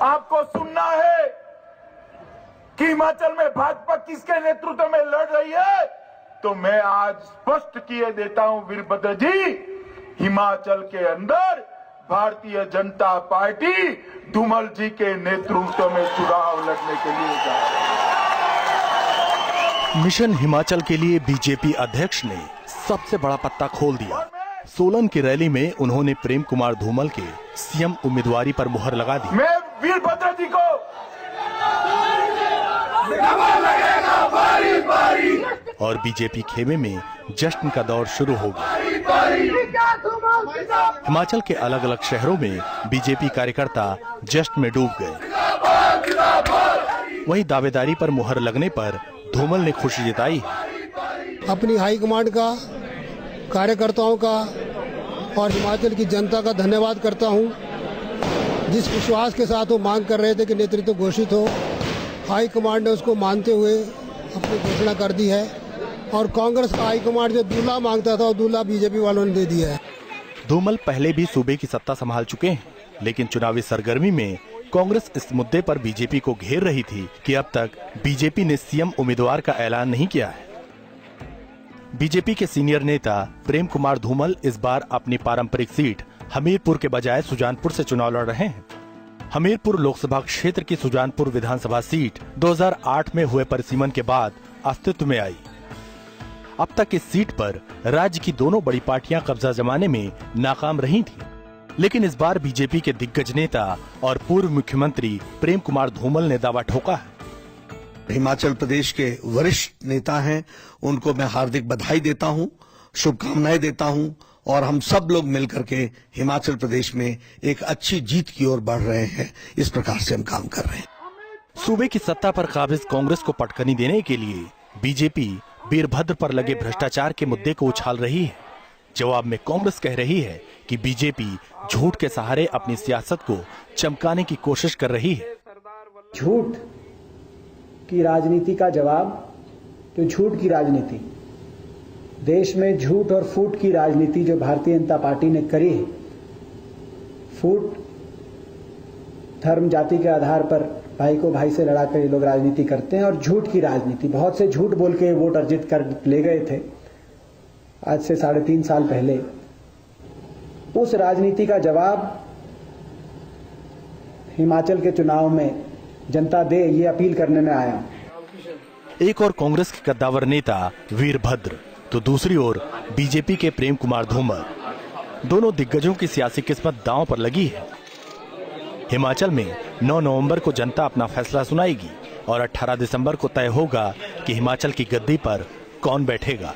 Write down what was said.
आपको सुनना है कि हिमाचल में भाजपा किसके नेतृत्व में लड़ रही है, तो मैं आज स्पष्ट किए देता हूं वीरभद्र जी, हिमाचल के अंदर भारतीय जनता पार्टी धूमल जी के नेतृत्व में चुनाव लड़ने के लिए जा रही है। मिशन हिमाचल के लिए बीजेपी अध्यक्ष ने सबसे बड़ा पत्ता खोल दिया। सोलन की रैली में उन्होंने प्रेम कुमार धूमल के सीएम उम्मीदवारी पर मुहर लगा दी। मैं वीरभद्र जी को और बीजेपी खेमे में जश्न का दौर शुरू हो गया। हिमाचल के अलग अलग शहरों में बीजेपी कार्यकर्ता जश्न में डूब गए। वहीं दावेदारी पर मुहर लगने पर धूमल ने खुशी जताई। अपनी हाईकमांड का, कार्यकर्ताओं का और हिमाचल की जनता का धन्यवाद करता हूं, जिस विश्वास के साथ वो मांग कर रहे थे कि नेतृत्व घोषित हो, हाईकमांड ने उसको मानते हुए अपनी घोषणा कर दी है। और कांग्रेस का हाईकमांड जो दूल्हा मांगता था वो दूल्हा बीजेपी वालों ने दे दिया है। धूमल पहले भी सूबे की सत्ता संभाल चुके हैं, लेकिन चुनावी सरगर्मी में कांग्रेस इस मुद्दे पर बीजेपी को घेर रही थी कि अब तक बीजेपी ने सीएम उम्मीदवार का ऐलान नहीं किया है। बीजेपी के सीनियर नेता प्रेम कुमार धूमल इस बार अपनी पारंपरिक सीट हमीरपुर के बजाय सुजानपुर से चुनाव लड़ रहे हैं। हमीरपुर लोकसभा क्षेत्र की सुजानपुर विधानसभा सीट 2008 में हुए परिसीमन के बाद अस्तित्व में आई। अब तक इस सीट पर राज्य की दोनों बड़ी पार्टियां कब्जा जमाने में नाकाम रही थीं। लेकिन इस बार बीजेपी के दिग्गज नेता और पूर्व मुख्यमंत्री प्रेम कुमार धूमल ने दावा ठोका है। हिमाचल प्रदेश के वरिष्ठ नेता हैं, उनको मैं हार्दिक बधाई देता हूं, शुभकामनाएं देता हूं और हम सब लोग मिलकर के हिमाचल प्रदेश में एक अच्छी जीत की ओर बढ़ रहे हैं। इस प्रकार से हम काम कर रहे हैं। सूबे की सत्ता पर काबिज कांग्रेस को पटखनी देने के लिए बीजेपी वीरभद्र पर लगे भ्रष्टाचार के मुद्दे को उछाल रही है। जवाब में कांग्रेस कह रही है कि बीजेपी झूठ के सहारे अपनी सियासत को चमकाने की कोशिश कर रही है। झूठ की राजनीति का जवाब, तो झूठ की राजनीति, देश में झूठ और फूट की राजनीति जो भारतीय जनता पार्टी ने करी है, फूट धर्म जाति के आधार पर भाई को भाई से लड़ा कर ये लोग राजनीति करते हैं, और झूठ की राजनीति, बहुत से झूठ बोल के वोट अर्जित कर ले गए थे आज से 3.5 साल पहले। उस राजनीति का जवाब हिमाचल के चुनाव में जनता दे, ये अपील करने में आया। एक और कांग्रेस के कद्दावर नेता वीरभद्र, तो दूसरी ओर बीजेपी के प्रेम कुमार धूमल, दोनों दिग्गजों की सियासी किस्मत दांव पर लगी है। हिमाचल में 9 नवंबर को जनता अपना फैसला सुनाएगी और 18 दिसंबर को तय होगा कि हिमाचल की गद्दी पर कौन बैठेगा।